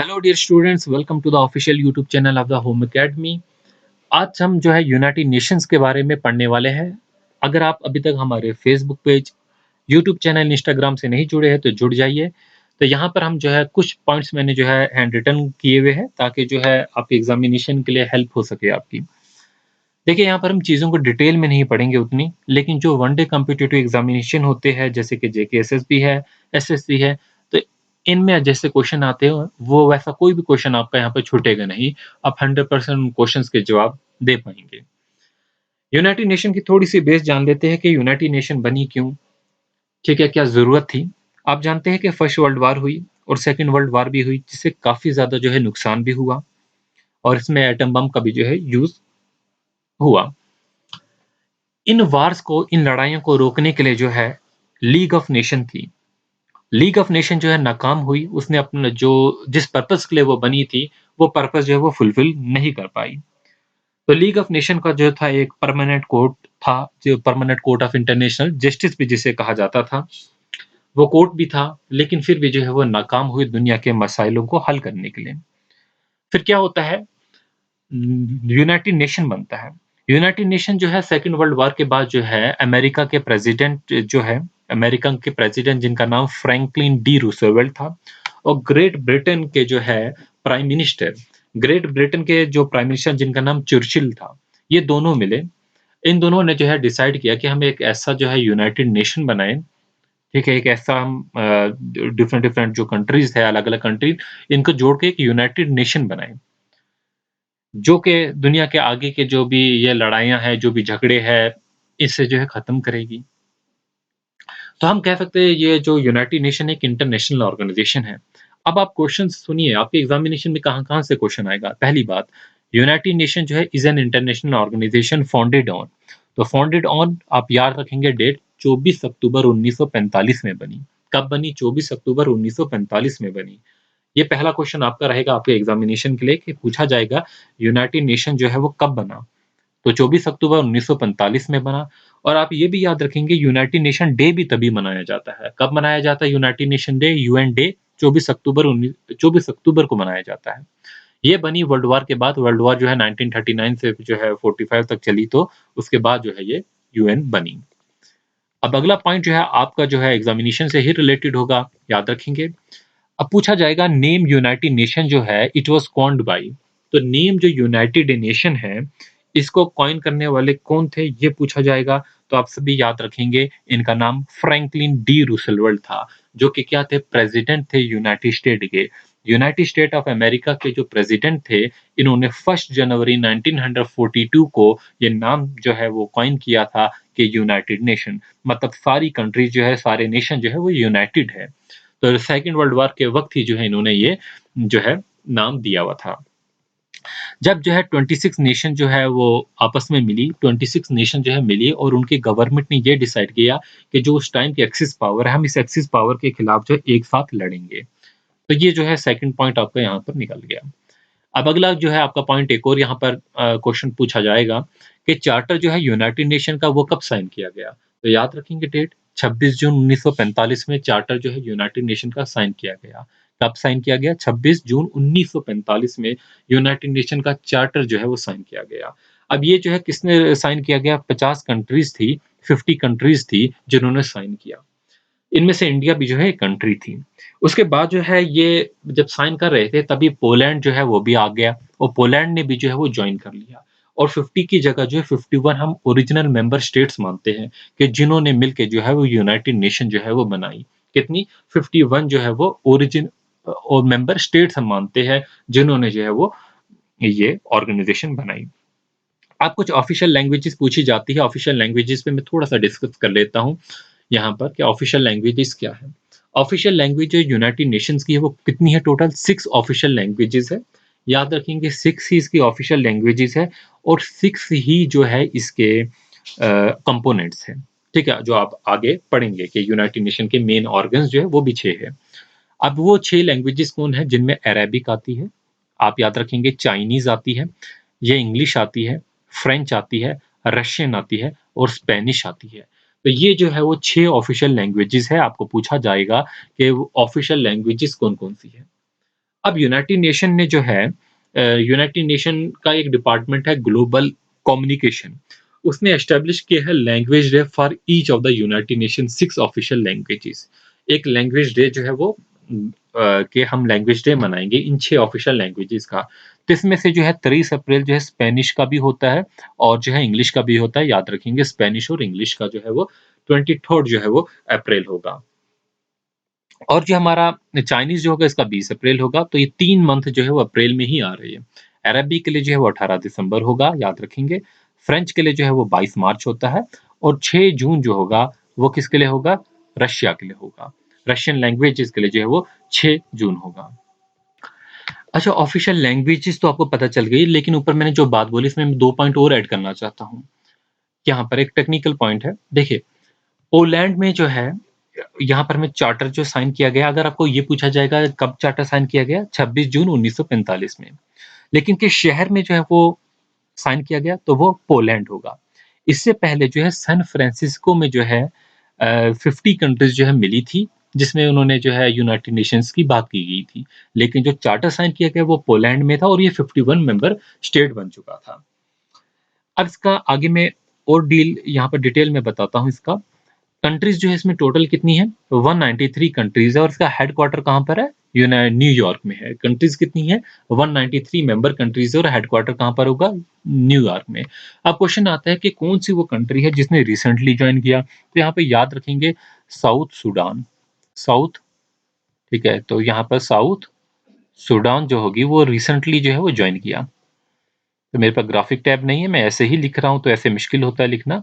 Hello dear students, welcome to the official YouTube channel of the home academy. आज हम जो है United Nations के बारे में पढ़ने वाले हैं। अगर आप अभी तक हमारे Facebook page, YouTube channel, Instagram से नहीं जुड़े हैं तो जुड़ जाइए। तो यहाँ पर हम जो है कुछ पॉइंट्स मैंने जो है हैंड रिटन किए हुए हैं ताकि जो है आपके एग्जामिनेशन के लिए हेल्प हो सके आपकी। देखिए, यहाँ पर हम चीज़ों को डिटेल में नहीं पढ़ेंगे उतनी, लेकिन जो वन डे कॉम्पिटिटिव एग्जामिनेशन होते हैं जैसे कि जेकेएसएसबी है, एसएससी है, तो इनमें जैसे क्वेश्चन आते हैं वो वैसा कोई भी क्वेश्चन आपका यहाँ पे छूटेगा नहीं। आप 100% उन क्वेश्चंस के जवाब दे पाएँगे। यूनाइटेड नेशन की थोड़ी-सी बेस जान लेते हैं कि यूनाइटेड नेशन बनी क्यों? ठीक है, क्या ज़रूरत थी? आप जानते हैं कि फर्स्ट वर्ल्ड वॉर हुई और सेकंड वर्ल्ड वॉर भी हुई जिससे काफ़ी ज़्यादा जो है नुकसान भी हुआ और इसमें एटम बम का भी जो है यूज़ हुआ। इन वार्स को, इन लड़ाइयों को रोकने के लिए जो है लीग ऑफ नेशन थी। लीग ऑफ नेशन जो है नाकाम हुई, उसने अपना जो जिस पर्पस के लिए वो बनी थी, वो पर्पस जो है वो फुलफिल नहीं कर पाई। तो लीग ऑफ नेशन का जो था एक परमानेंट कोर्ट था, जो permanent court of international justice भी जिसे कहा जाता था। वो कोर्ट भी था, लेकिन फिर भी जो है वो नाकाम हुई दुनिया के मसाइलों को हल करने के लिए। फिर क्या होता है? यूनाइटेड नेशन बनता है। यूनाइटेड नेशन जो है सेकंड वर्ल्ड वॉर के बाद जो है अमेरिका के प्रेसिडेंट जो है, अमेरिका के प्रेसिडेंट जिनका नाम फ्रैंकलिन डी रूजवेल्ट था और ग्रेट ब्रिटेन के जो है प्राइम मिनिस्टर, ग्रेट ब्रिटेन के जो प्राइम मिनिस्टर जिनका नाम चर्चिल था, ये दोनों मिले। इन दोनों ने जो है डिसाइड किया कि हम एक ऐसा जो है यूनाइटेड नेशन बनाएं। ठीक है, एक ऐसा हम डिफरेंट डिफरेंट जो कंट्रीज है, अलग अलग कंट्री, इनको जोड़ के एक यूनाइटेड नेशन बनाएं जो कि दुनिया के आगे के जो भी ये लड़ाइयाँ हैं, जो भी झगड़े हैं, इससे जो है ख़त्म करेगी। तो हम कह सकते हैं ये जो यूनाइटेड नेशन एक इंटरनेशनल ऑर्गेनाइज़ेशन है। अब आप क्वेश्चन सुनिए, आपके एग्ज़ामिनेशन में कहाँ-कहाँ से क्वेश्चन आएगा। पहली बात, यूनाइटेड नेशन जो है is an international organisation founded on. तो फाउंडेड ऑन आप याद रखेंगे डेट 24 अक्टूबर 1945 में बनी। कब बनी? 24 अक्टूबर 1945 में बनी। ये पहला क्वेश्चन आपका रहेगा आपके एग्जामिनेशन के लिए कि पूछा जाएगा यूनाइटेड नेशन जो है वो कब बना? तो 24 अक्टूबर 1945 में बना। और आप ये भी याद रखेंगे यूनाइटेड नेशन डे भी तभी मनाया जाता है। कब मनाया जाता है United nation day? UN day 24 अक्टूबर को मनाया जाता है। ये बनी वर्ल्ड वॉर के बाद। वर्ल्ड वॉर जो है 1939 से जो है 45 तक चली, तो उसके बाद जो है ये यूएन बनी। अब अगला पॉइंट जो है आपका जो है एग्जामिनेशन से ही रिलेटेड होगा, याद रखेंगे। अब पूछा जाएगा नेम यूनाइटेड नेशन जो है इट वाज कॉइन्ड बाय। तो नेम जो यूनाइटेड नेशन है, इसको कॉइन करने वाले कौन थे ये पूछा जाएगा। तो आप सभी याद रखेंगे इनका नाम फ्रैंकलिन डी रूजवेल्ट था, जो कि क्या थे? प्रेसिडेंट थे यूनाइटेड स्टेट के। यूनाइटेड स्टेट ऑफ अमेरिका के जो प्रेसिडेंट थे, इन्होंने 1 जनवरी 1942 को ये नाम जो है वो कॉइन किया था कि यूनाइटेड नेशन। मतलब सारी कंट्रीज जो है, सारे नेशन जो है वो यूनाइटेड है। तो सेकंड वर्ल्ड वॉर के वक़्त ही जो है इन्होंने ये जो है नाम दिया हुआ था। जब जो है 26 नेशन जो है वो आपस में मिली, 26 नेशन जो है मिली और उनकी गवर्नमेंट ने ये डिसाइड किया कि जो उस टाइम की एक्सिस पावर है, हम इस एक्सिस पावर के खिलाफ जो है एक साथ लड़ेंगे। तो ये जो है सेकंड पॉइंट आपका यहाँ पर निकल गया। अब अगला जो है आपका पॉइंट एक और यहाँ पर क्वेश्चन पूछा जाएगा कि चार्टर जो है यूनाइटेड नेशन का वो कब साइन किया गया? तो याद रखेंगे डेट 26 जून 1945 में चार्टर जो है यूनाइटेड नेशन का साइन किया गया। कब साइन किया गया? 26 जून 1945 में यूनाइटेड नेशन का चार्टर जो है वो साइन किया गया। अब ये जो है किसने साइन किया गया? 50 कंट्रीज थी, 50 कंट्रीज थी जिन्होंने साइन किया। इनमें से इंडिया भी जो है एक कंट्री थी। उसके बाद जो है ये जब साइन कर रहे थे तभी पोलैंड जो है वो भी आ गया और पोलैंड ने भी जो है वो जॉइन कर लिया। और 50 की जगह जो है 51 हम ओरिजिनल मेंबर स्टेट्स मानते हैं कि जिन्होंने मिलके जो है वो यूनाइटेड नेशन जो है वो बनाई। कितनी? 51 जो है वो और मेंबर स्टेट्स हम मानते हैं जिन्होंने जो है वो ये ऑर्गेनाइजेशन बनाई। अब कुछ ऑफिशियल लैंग्वेजेस पूछी जाती है। ऑफिशियल लैंग्वेजेस पे मैं थोड़ा-सा डिस्कस कर लेता हूँ यहाँ पर कि ऑफिशियल लैंग्वेजेस क्या है। ऑफिशियल लैंग्वेज जो यूनाइटेड नेशंस की है वो कितनी है टोटल? 6 ऑफिशियल लैंग्वेजेस है। याद रखेंगे 6 ही इसकी ऑफिशियल लैंग्वेजेस है और 6 ही जो है इसके कंपोनेंट्स हैं। ठीक है? जो आप आगे पढ़ेंगे कि यूनाइटेड नेशन के मेन ऑर्गन्स जो है वो भी 6 है। अब वो 6 लैंग्वेजेस कौन है? जिनमें अरेबिक आती है, आप याद रखेंगे चाइनीज़ आती है, ये इंग्लिश आती है, फ्रेंच आती है, रशियन आती है और स्पेनिश आती है। तो ये जो है वो 6 ऑफिशियल लैंग्वेजेस है। आपको पूछा जाएगा कि वो ऑफिशियल लैंग्वेजेस कौन-कौन सी है। अब यूनाइटेड नेशन ने जो है यूनाइटेड नेशन का एक डिपार्टमेंट है ग्लोबल कम्युनिकेशन, उसने एस्टेब्लिश किया है language day for each of the United nation 6 official languages. एक लैंग्वेज डे जो है वो कि हम लैंग्वेज डे मनाएंगे इन 6 ऑफिशियल लैंग्वेजेस का। तो इसमें से जो है 23 अप्रैल जो है स्पेनिश का भी होता है और जो है इंग्लिश का भी होता है। याद रखेंगे स्पेनिश और इंग्लिश का जो है वो 23 जो है वो अप्रैल होगा। और जो हमारा चाइनीज़ जो होगा इसका 20 अप्रैल होगा, तो ये 3 मंथ जो है वो अप्रैल में ही आ रही है। अरबी के लिए जो है वो 18 दिसंबर होगा, याद रखेंगे। फ्रेंच के लिए जो है वो 22 मार्च होता है और 6 जून जो होगा वो किसके लिए होगा? रशिया के लिए होगा। रशियन लैंग्वेजेज़ के लिए जो है वो 6 जून होगा। अच्छा, ऑफिशियल लैंग्वेजेज़ तो आपको पता चल गई, लेकिन ऊपर मैंने जो बात बोली इसमें मैं 2 पॉइंट और ऐड करना चाहता हूँ। यहाँ पर एक टेक्निकल पॉइंट है। देखिए, पोलैंड में जो है यहाँ पर हमें चार्टर जो साइन किया गया, अगर आपको ये पूछा जाएगा कब चार्टर साइन किया गया? 26 जून 1945 में। लेकिन किस शहर में जो है वो साइन किया गया? तो वो पोलैंड होगा। इससे पहले जो है सैन फ्रांसिस्को में जो है 50 कंट्रीज़ जो है मिली थी, जिसमें उन्होंने जो है यूनाइटेड नेशंस की बात की गई थी। लेकिन जो चार्टर साइन किया गया वो पोलैंड में था और ये 51 मेंबर स्टेट बन चुका था। अब इसका आगे मैं और डील यहाँ पर डिटेल में बताता हूँ इसका। कंट्रीज़ जो है इसमें टोटल कितनी है? 193 कंट्रीज़ है और इसका हेडक्वार्टर कहाँ पर है? न्यूयॉर्क में है। कंट्रीज़ कितनी है? 193 मेंबर कंट्रीज़ है और हेडक्वार्टर कहाँ पर होगा? न्यूयॉर्क में। अब क्वेश्चन आता है कि कौन-सी वो कंट्री है जिसने रिसेंटली जॉइन किया? तो यहाँ पे याद रखेंगे साउथ सूडान। साउथ, ठीक है? तो यहाँ पर साउथ सूडान जो होगी वो रिसेंटली जो है वो जॉइन किया। तो मेरे पास ग्राफिक टैब नहीं है, मैं ऐसे ही लिख रहा हूँ तो ऐसे मुश्किल होता है लिखना।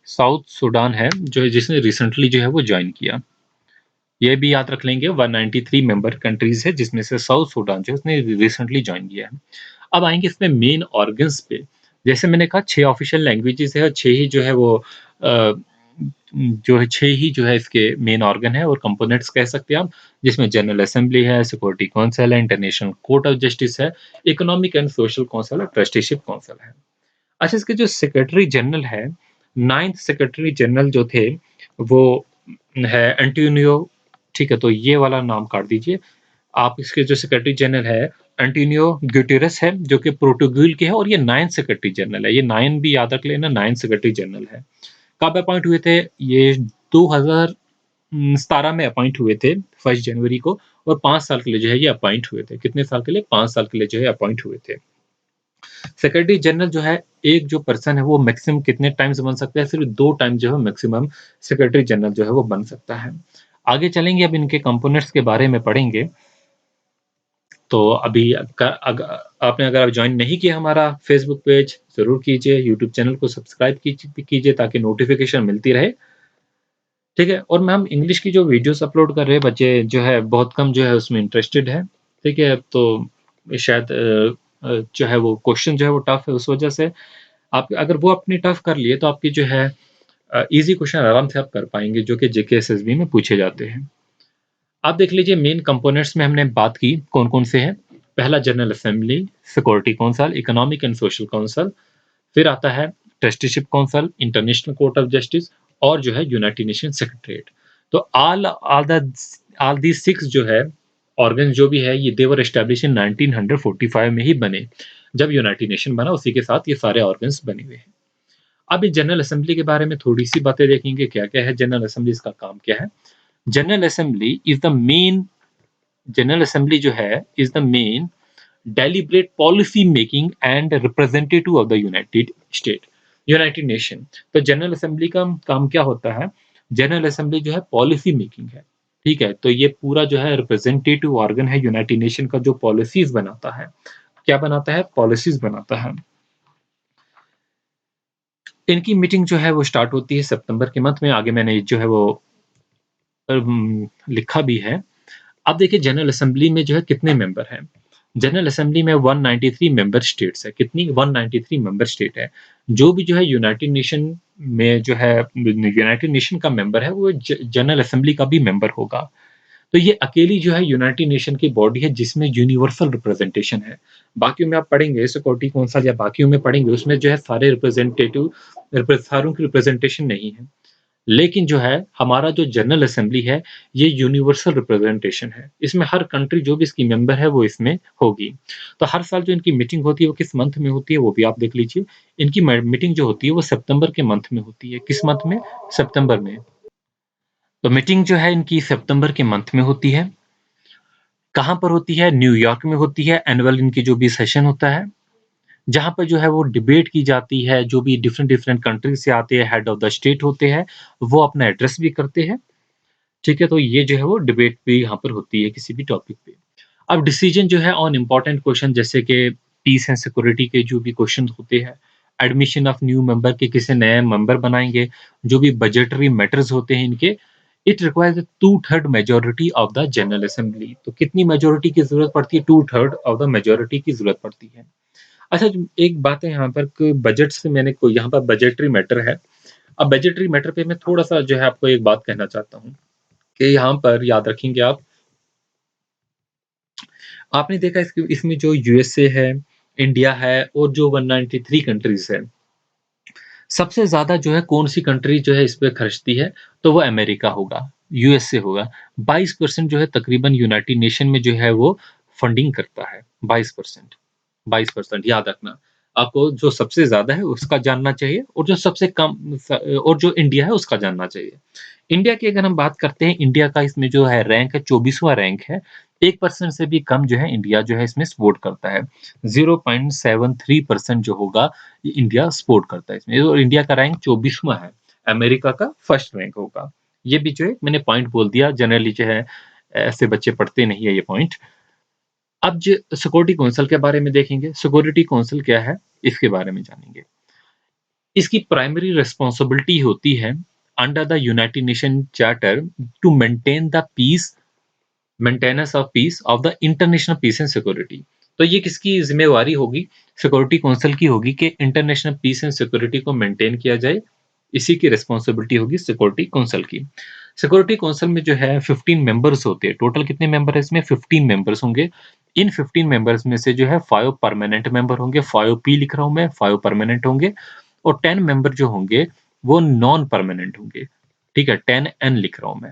साउथ सूडान है जो जिसने रिसेंटली जो है वो जॉइन किया। ये भी याद रख लेंगे 193 मेंबर कंट्रीज है जिसमें से साउथ सूडान जो है उसने रिसेंटली जॉइन किया है। अब आएंगे इसमें मेन ऑर्गन्स पे। जैसे मैंने कहा 6 ऑफिशियल लैंग्वेजेस है और 6 ही जो है वो अ, जो है 6 ही जो है इसके मेन ऑर्गन है और कंपोनेंट्स कह सकते हैं आप, जिसमें जनरल असेंबली है, सिक्योरिटी काउंसिल है, इंटरनेशनल कोर्ट ऑफ जस्टिस है, इकोनॉमिक एंड सोशल काउंसिल है, ट्रस्टीशिप काउंसिल है। अच्छा, इसके जो सेक्रेटरी जनरल है, 9th सेक्रेटरी जनरल जो थे वो है एंटोनियो, ठीक है? तो ये वाला नाम काट दीजिए। आप इसके जो सेक्रेटरी जनरल है एंटोनियो गुटेरेस है जो कि पोर्टुगल के हैं और ये 9th सेक्रेटरी जनरल है। ये 9 भी याद रख लेना, 9th सेक्रेटरी जनरल है। कब अपॉइंट हुए थे? ये 2017 में अपॉइंट हुए थे 1 जनवरी को और 5 साल के लिए जो है ये अपॉइंट हुए थे। कितने साल के लिए? 5 साल के लिए जो है अपॉइंट हुए थे। सेक्रेटरी जनरल जो है एक जो पर्सन है वो मैक्सिमम कितने टाइम्स बन सकता है? सिर्फ 2 टाइम जो है मैक्सिमम सेक्रेटरी जनरल जो है वो बन सकता है। आगे चलेंगे, अब इनके कंपोनेंट्स के बारे में पढ़ेंगे। तो अभी आपने अगर ज्वाइन नहीं किया हमारा फेसबुक पेज जरूर कीजिए, यूट्यूब चैनल को सब्सक्राइब कीजिए ताकि नोटिफिकेशन मिलती रहे, ठीक है? और मैं हम इंग्लिश की जो वीडियोस अपलोड कर रहे हैं, बच्चे जो है बहुत कम जो है उसमें इंटरेस्टेड है, ठीक है? तो शायद जो है वो क्वेश्चन जो है वो टफ है, उस वजह से आप अगर वो अपने टफ कर लिए तो आपकी जो है इजी क्वेश्चन आराम से आप कर पाएंगे जो कि जेके एसएसबी में पूछे जाते हैं। आप देख लीजिए मेन कंपोनेंट्स में हमने बात की कौन कौन से हैं। पहला general assembly, security council, economic and social council, फिर आता है trusteeship council, international court of justice और जो है यूनाइटेड नेशन सेक्रेटरीट। तो ऑल दी सिक्स जो है ऑर्गन जो भी है ये देवर एस्टैब्लिश इन 1945 में ही बने। जब यूनाइटेड नेशन बना उसी के साथ ये सारे ऑर्गन्स बने हुए हैं। अब इस जनरल असेंबली के बारे में थोड़ी सी बातें देखेंगे, क्या क्या है जनरल असेंबली, इसका काम क्या है। General assembly is the main general assembly जो है is the main deliberate policy making and representative of the United Nation. तो जनरल असेंबली का काम क्या होता है? जनरल असेंबली जो है पॉलिसी मेकिंग है, ठीक है? तो ये पूरा जो है रिप्रेजेंटेटिव ऑर्गन है यूनाइटेड नेशन का जो पॉलिसीज बनाता है। क्या बनाता है? पॉलिसीज बनाता है। इनकी मीटिंग जो है वो स्टार्ट होती है सितंबर के मंथ में। आगे मैंने जो है वो लिखा भी है। अब देखिए जनरल असेंबली में जो है कितने मेंबर हैं। जनरल असेंबली में 193 मेंबर स्टेट्स है। कितनी? 193 मेंबर स्टेट है। जो भी जो है यूनाइटेड नेशन में जो है यूनाइटेड नेशन का मेंबर है वो जनरल असेंबली का भी मेंबर होगा। तो ये अकेली जो है यूनाइटेड नेशन की बॉडी है जिसमें यूनिवर्सल रिप्रेजेंटेशन है। बाकियों में आप पढ़ेंगे सिक्योरिटी काउंसिल या बाकियों में पढ़ेंगे उसमें जो है सारे रिप्रेजेंटेटिव सारों की रिप्रेजेंटेशन नहीं है। लेकिन जो है हमारा जो जनरल असेंबली है, ये यूनिवर्सल रिप्रेजेंटेशन है। इसमें हर कंट्री जो भी इसकी मेंबर है वो इसमें होगी। तो हर साल जो इनकी मीटिंग होती है वो किस मंथ में होती है वो भी आप देख लीजिए। इनकी मीटिंग जो होती है वो सितंबर के मंथ में होती है। किस मंथ में? सितंबर में। तो मीटिंग जो है इनकी सितंबर के मंथ में होती है। कहाँ पर होती है? न्यूयॉर्क में होती है। एनुअल इनकी जो भी सेशन होता है, जहाँ पर जो है वो डिबेट की जाती है, जो भी डिफरेंट डिफरेंट कंट्री से आते हैं, हेड ऑफ द स्टेट होते हैं, वो अपना एड्रेस भी करते हैं। ठीक है? तो ये जो है वो डिबेट भी यहाँ पर होती है किसी भी टॉपिक पे। अब डिसीजन जो है ऑन इम्पोर्टेंट क्वेश्चन जैसे कि पीस एंड सिक्योरिटी के जो भी क्वेश्चन होते हैं, एडमिशन ऑफ न्यू मेंबर के किसे नए मेंबर बनाएँगे, जो भी बजटरी मैटर्स होते हैं इनके, it requires a 2/3 majority of the general assembly. तो कितनी मेजॉरिटी की ज़रूरत पड़ती है? 2/3 ऑफ द मेजॉरिटी की ज़रूरत पड़ती है। अच्छा, जो एक बात है यहाँ पर कि बजट से मैंने कोई यहाँ पर बजटरी मैटर है। अब बजटरी मैटर पे मैं थोड़ा-सा जो है आपको एक बात कहना चाहता हूँ कि यहाँ पर याद रखेंगे आप, आपने देखा इसमें जो यूएसए है, इंडिया है और जो 193 कंट्रीज़ है, सबसे ज़्यादा जो है कौन-सी कंट्री जो है इस पे खर्चती है, तो वो अमेरिका होगा, यूएसए होगा। 22% जो है तकरीबन यूनाइटेड नेशन में जो है वो फंडिंग करता है, 22%। 22% याद रखना। आपको जो सबसे ज़्यादा है उसका जानना चाहिए और जो सबसे कम और जो इंडिया है उसका जानना चाहिए। इंडिया की अगर हम बात करते हैं, इंडिया का इसमें जो है रैंक है 24वाँ रैंक है। 1% से भी कम जो है इंडिया जो है इसमें सपोर्ट करता है। 0.73% जो होगा ये इंडिया सपोर्ट करता है इसमें और इंडिया का रैंक 24वाँ है। अमेरिका का फर्स्ट रैंक होगा। ये भी जो है मैंने पॉइंट बोल दिया, जनरली जो है ऐसे बच्चे पढ़ते नहीं है ये पॉइंट। अब जो सिक्योरिटी काउंसिल के बारे में देखेंगे, सिक्योरिटी काउंसिल क्या है? इसके बारे में जानेंगे। इसकी प्राइमरी रिस्पांसिबिलिटी होती है under the United Nation charter to maintain the peace maintenance of peace of the international peace and security. तो ये किसकी ज़िम्मेवारी होगी? सिक्योरिटी काउंसिल की होगी कि इंटरनेशनल पीस एंड सिक्योरिटी को मेंटेन किया जाए। इसी की रिस्पांसिबिलिटी होगी सिक्योरिटी काउंसिल की। सिक्योरिटी काउंसिल में जो है 15 मेंबर्स होते हैं। टोटल कितने मेंबर हैं इसमें? 15 मेंबर्स होंगे। इन 15 मेंबर्स में से जो है 5 परमानेंट मेंबर होंगे, 5 पी लिख रहा हूँ मैं, 5 परमानेंट होंगे और 10 मेंबर जो होंगे वो नॉन परमानेंट होंगे। ठीक है? 10 एन लिख रहा हूँ मैं।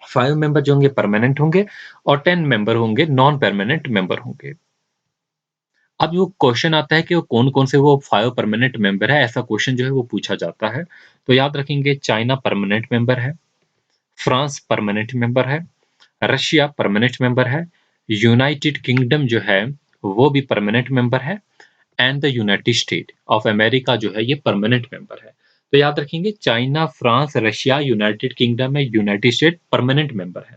5 मेंबर जो होंगे परमानेंट होंगे और 10 मेंबर होंगे नॉन परमानेंट मेंबर होंगे। अब वो क्वेश्चन आता है कि वो कौन-कौन से वो 5 परमानेंट मेंबर है, ऐसा क्वेश्चन जो है वो पूछा जाता है। तो याद रखेंगे, चाइना परमानेंट मेंबर है, फ्रांस परमानेंट मेंबर है, रशिया परमानेंट मेंबर है, यूनाइटेड किंगडम जो है वो भी परमानेंट मेंबर है and the United state of America जो है ये परमानेंट मेंबर है। तो याद रखेंगे, China, France, Russia, United kingdom है, यूनाइटेड स्टेट परमानेंट मेंबर है।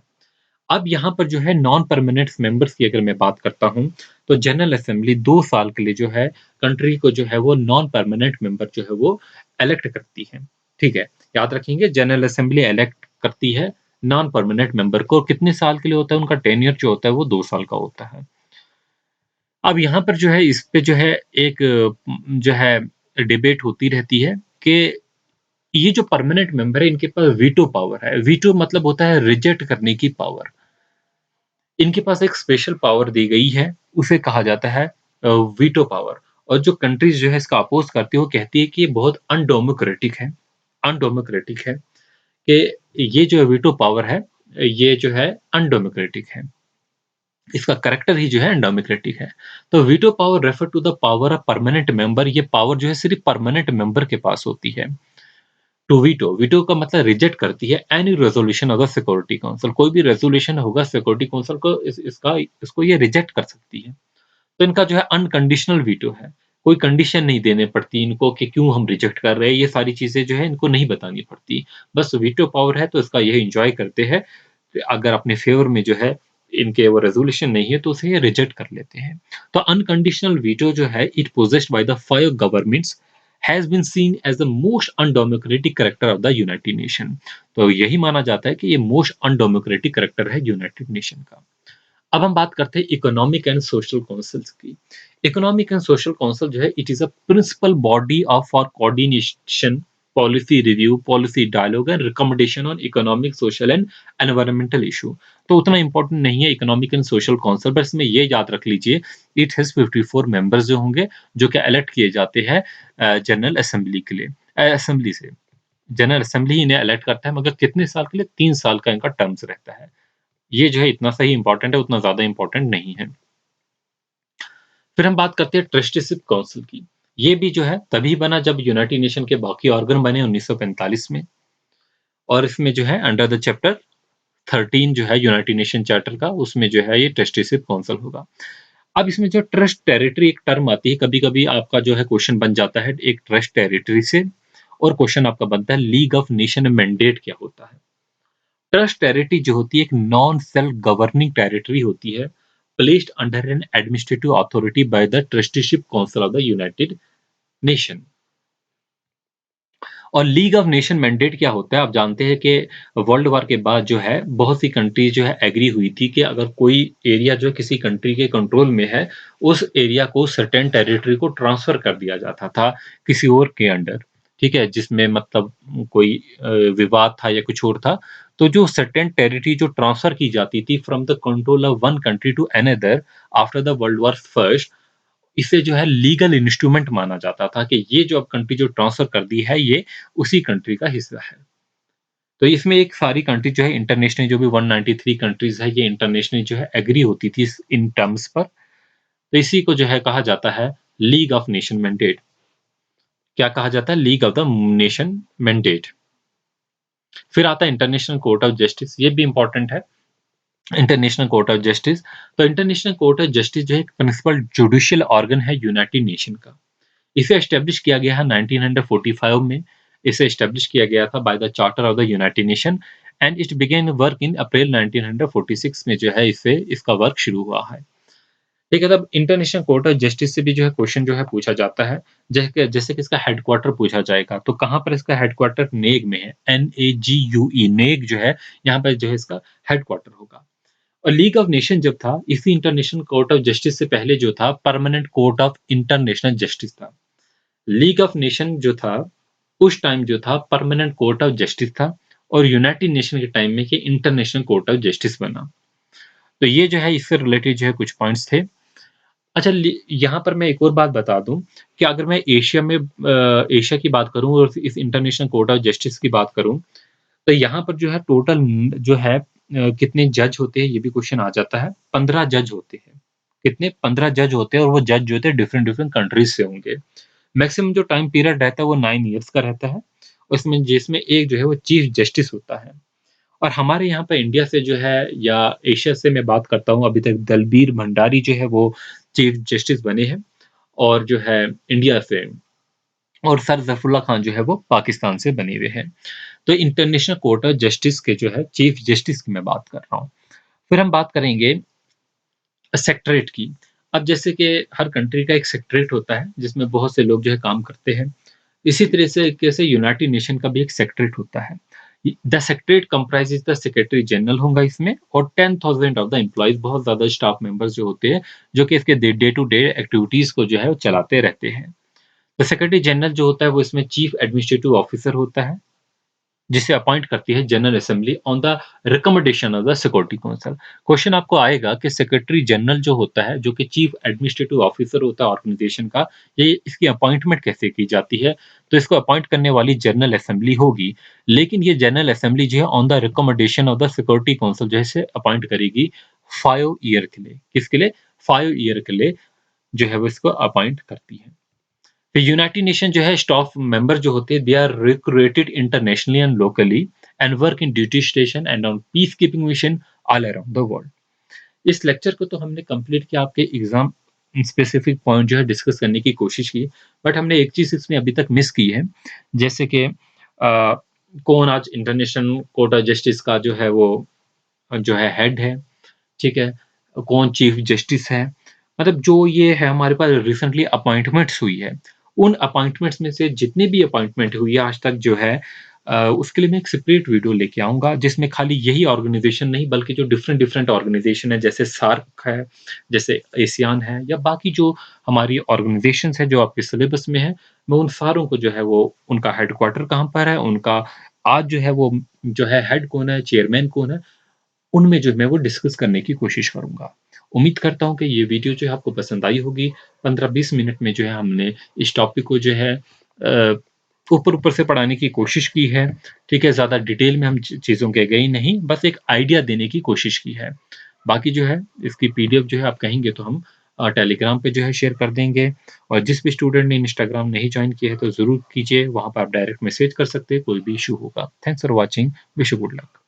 अब यहाँ पर जो है नॉन परमानेंट मेंबर्स की अगर मैं बात करता हूँ, तो जनरल असेंबली 2 साल के लिए जो है कंट्री को जो है वो नॉन परमानेंट मेंबर जो है वो इलेक्ट करती है। ठीक है? याद रखेंगे, जनरल असेंबली इलेक्ट करती है नॉन परमानेंट मेंबर को। और कितने साल के लिए होता है? उनका टेन्योर जो होता है वो 2 साल का होता है। अब यहाँ पर जो है इस पे जो है एक जो है डिबेट होती रहती है कि ये जो परमानेंट मेंबर है इनके पास वीटो पावर है। वीटो मतलब होता है रिजेक्ट करने की पावर। इनके पास एक स्पेशल पावर दी गई है, उसे कहा जाता है वीटो पावर। और जो कंट्रीज़ जो है इसका अपोज़ करती है, वो कहती है कि ये बहुत अनडेमोक्रेटिक है, अनडेमोक्रेटिक है, कि ये जो वीटो पावर है, ये जो है अनडेमोक्रेटिक है। इसका करैक्टर ही जो है अनडेमोक्रेटिक है। तो veto power refer to the power of permanent member. ये पावर जो है सिर्फ़ परमानेंट मेंबर के पास होती है। टू वीटो, वीटो का मतलब रिजेक्ट करती है any resolution of the security council. कोई भी रेज़ोल्यूशन होगा सिक्योरिटी काउंसिल को इसको ये रिजेक्ट कर सकती है। तो इनका जो है अनकंडीशनल वीटो है। कोई कंडीशन नहीं देनी पड़ती इनको कि क्यों हम रिजेक्ट कर रहे हैं, ये सारी चीज़ें जो है इनको नहीं बतानी पड़ती। बस वीटो पावर है तो इसका यही एन्जॉय करते हैं। अगर अपने फ़ेवर में जो है इनके वो रेज़ोल्यूशन नहीं है तो उसे ये रिजेक्ट कर लेते हैं। तो अनकंडीशनल वीटो जो है it possessed by the 5 governments has been seen as the most undemocratic character of the United Nation. तो यही माना जाता है कि ये मोस्ट अनडेमोक्रेटिक कैरेक्टर है यूनाइटेड नेशन का। अब हम बात करते हैं इकोनॉमिक एंड सोशल काउंसिल्स की। इकोनॉमिक एंड सोशल काउंसिल जो है it is a principal body of for coordination, policy review, policy dialogue and recommendation on economic, social and environmental issue. तो उतना इंपॉर्टेंट नहीं है इकोनॉमिक एंड सोशल काउंसिल, बस इसमें ये याद रख लीजिए, इट हैज़ 54 मेंबर्स जो होंगे, जो कि इलेक्ट किए जाते हैं जनरल असेंबली के लिए, असेंबली से। जनरल असेंबली इन्हें इलेक्ट करता है, मगर कितने साल के लिए? 3 साल का इनका टर्म्स रहता है। ये जो है इतना सा ही इम्पोर्टेंट है, उतना ज़्यादा इम्पोर्टेंट नहीं है। फिर हम बात करते हैं ट्रस्टीशिप काउंसिल की। ये भी जो है तभी बना जब यूनाइटेड नेशन के बाकी ऑर्गन बने 1945 में, और इसमें जो है अंडर द चैप्टर 13 जो है यूनाइटेड नेशन चार्टर का, उसमें जो है ये ट्रस्टीशिप काउंसिल होगा। अब इसमें जो ट्रस्ट टेरिटरी एक टर्म आती है, कभी-कभी आपका जो है क्वेश्चन बन जाता है एक ट्रस्ट टेरिटरी से, और क्वेश्चन आपका बनता है लीग ऑफ नेशन मैंडेट क्या होता है? ट्रस्ट टेरिटरी जो होती है एक नॉन सेल्फ गवर्निंग टेरिटरी होती है, placed under N administrative authority by the trusteeship council of the United nation. और लीग ऑफ नेशन मैंडेट क्या होता है? आप जानते हैं कि वर्ल्ड वॉर के बाद जो है बहुत सी कंट्रीज जो है एग्री हुई थी कि अगर कोई एरिया जो किसी कंट्री के कंट्रोल में है, उस एरिया को सर्टेन टेरिटरी को ट्रांसफर कर दिया जाता था किसी और के अंडर, ठीक है? जिसमें मतलब कोई विवाद था या कुछ और था, तो जो सर्टेन टेरिटरी जो ट्रांसफर की जाती थी from the control of one country to another after the world war first, इसे जो है लीगल इंस्ट्रूमेंट माना जाता था कि ये जो अब कंट्री जो ट्रांसफर कर दी है, ये उसी कंट्री का हिस्सा है। तो इसमें एक सारी कंट्री जो है इंटरनेशनल जो भी 193 कंट्रीज़ है, ये इंटरनेशनली जो है एग्री होती थी इस इन टर्म्स पर। तो इसी को जो है कहा जाता है लीग ऑफ नेशन मैंडेट। क्या कहा जाता है? League of the nation mandate. फिर आता है इंटरनेशनल कोर्ट ऑफ जस्टिस, ये भी इंपॉर्टेंट है। इंटरनेशनल कोर्ट ऑफ जस्टिस, तो इंटरनेशनल कोर्ट ऑफ जस्टिस जो है एक प्रिंसिपल जुडिशियल ऑर्गन है यूनाइटेड नेशन का। इसे एस्टेब्लिश किया गया है 1945 में। इसे एस्टेब्लिश किया गया था by the charter of the United Nation, and it began work in April 1946 में जो है इसे इसका वर्क शुरू हुआ है। ठीक है, तब इंटरनेशनल कोर्ट ऑफ जस्टिस से भी जो है क्वेश्चन जो है पूछा जाता है। जैसे जैसे कि इसका हेडक्वार्टर पूछा जाएगा, तो कहाँ पर इसका हेडक्वार्टर? नेग में है, NAGUE, नेग जो है यहाँ पर जो है इसका हेडक्वार्टर होगा। और लीग ऑफ नेशन जब था, इसी इंटरनेशनल कोर्ट ऑफ जस्टिस से पहले जो था permanent court of international justice था। लीग ऑफ नेशन जो था, उस टाइम जो था परमानेंट कोर्ट ऑफ जस्टिस था, और यूनाइटेड नेशन के टाइम में ये इंटरनेशनल कोर्ट ऑफ जस्टिस बना। तो ये जो है इससे रिलेटेड जो है कुछ पॉइंट्स थे। अच्छा, यहाँ पर मैं एक और बात बता दूं कि अगर मैं एशिया में एशिया की बात करूं और इस इंटरनेशनल कोर्ट ऑफ जस्टिस की बात करूं, तो यहाँ पर जो है टोटल जो है कितने जज होते हैं, ये भी क्वेश्चन आ जाता है। 15 जज होते हैं। कितने? 15 जज होते हैं, और वो जज जो होते हैं डिफरेंट डिफरेंट कंट्रीज से होंगे। मैक्सिमम जो टाइम पीरियड रहता है वो 9 ईयर्स का रहता है। उसमें जिसमें एक जो है वो चीफ जस्टिस होता है। और हमारे यहाँ पे इंडिया से जो है या एशिया से मैं बात करता हूँ, अभी तक दलबीर भंडारी जो है वो चीफ जस्टिस बने हैं, और जो है इंडिया से, और सर ज़फ़रुल्लाह खान जो है वो पाकिस्तान से बने हुए हैं। तो इंटरनेशनल कोर्ट ऑफ जस्टिस के जो है चीफ जस्टिस की मैं बात कर रहा हूँ। फिर हम बात करेंगे सेक्रेटरीट की। अब जैसे कि हर कंट्री का एक सेक्रेटरीट होता है जिसमें बहुत से लोग जो है काम करते हैं। इसी तरह से कैसे यूनाइटेड नेशन का भी एक सेक्रेटरीट होता है। The secretariat comprises the secretary general होगा इसमें, और 10,000 ऑफ द एम्प्लॉइज, बहुत ज़्यादा स्टाफ मेंबर्स जो होते हैं, जो कि इसके डे टू डे एक्टिविटीज़ को जो है वो चलाते रहते हैं। द सेक्रेटरी जनरल जो होता है वो इसमें चीफ एडमिनिस्ट्रेटिव ऑफिसर होता है, जिसे अपॉइंट करती है general assembly on the recommendation of the security council. Question आपको आएगा कि सेक्रेटरी जनरल जो होता है, जो कि चीफ एडमिनिस्ट्रेटिव ऑफिसर होता है ऑर्गेनाइजेशन का, ये इसकी अपॉइंटमेंट कैसे की जाती है? तो इसको अपॉइंट करने वाली जनरल असेंबली होगी, लेकिन ये जनरल असेंबली जो है on the recommendation of the security council जो है इसे अपॉइंट करेगी 5 ईयर के लिए। किसके लिए? 5 ईयर के लिए जो है वो इसको अपॉइंट करती है। तो यूनाइटेड नेशन जो है स्टाफ मेंबर जो होते हैं, they are recruited internationally and locally, and work in duty station and on peace keeping mission all around the world. इस लेक्चर को तो हमने कंप्लीट किया, आपके एग्जाम स्पेसिफिक पॉइंट जो है डिस्कस करने की कोशिश की, बट हमने एक चीज इसमें अभी तक मिस की है। जैसे कि कौन आज इंटरनेशनल कोर्ट ऑफ जस्टिस का जो है वो जो है हेड है, ठीक है? कौन चीफ जस्टिस है? मतलब जो ये है हमारे पास रिसेंटली अपॉइंटमेंट्स हुई है, उन अपॉइंटमेंट्स में से जितनी भी अपॉइंटमेंट हुई है आज तक जो है उसके लिए मैं एक सेपरेट वीडियो लेके आऊँगा, जिसमें खाली यही ऑर्गेनाइज़ेशन नहीं बल्कि जो डिफरेंट डिफरेंट ऑर्गेनाइज़ेशन है, जैसे सार्क है, जैसे एशियान है, या बाकी जो हमारी ऑर्गेनाइज़ेशंस है जो आपके सिलेबस में है, मैं उन सारों को जो है वो उनका हेडक्वार्टर कहाँ पर है, उनका आज जो है वो जो है हेड कौन है, चेयरमैन कौन है, उनमें जो मैं वो डिस्कस करने की कोशिश करूँगा। उम्मीद करता हूँ कि ये वीडियो जो है आपको पसंद आई होगी। 15-20 मिनट में जो है हमने इस टॉपिक को जो है ऊपर-ऊपर से पढ़ाने की कोशिश की है, ठीक है? ज़्यादा डिटेल में हम चीज़ों के गए नहीं, बस एक आइडिया देने की कोशिश की है। बाकी जो है इसकी पीडीएफ जो है आप कहेंगे तो हम टेलीग्राम पे जो है शेयर कर देंगे और जिस भी स्टूडेंट ने इंस्टाग्राम नहीं जॉइन किया है तो ज़रूर कीजिए, वहाँ पे आप डायरेक्ट मैसेज कर सकते हैं, कोई भी इश्यू होगा। Thanks for watching, wish you good luck.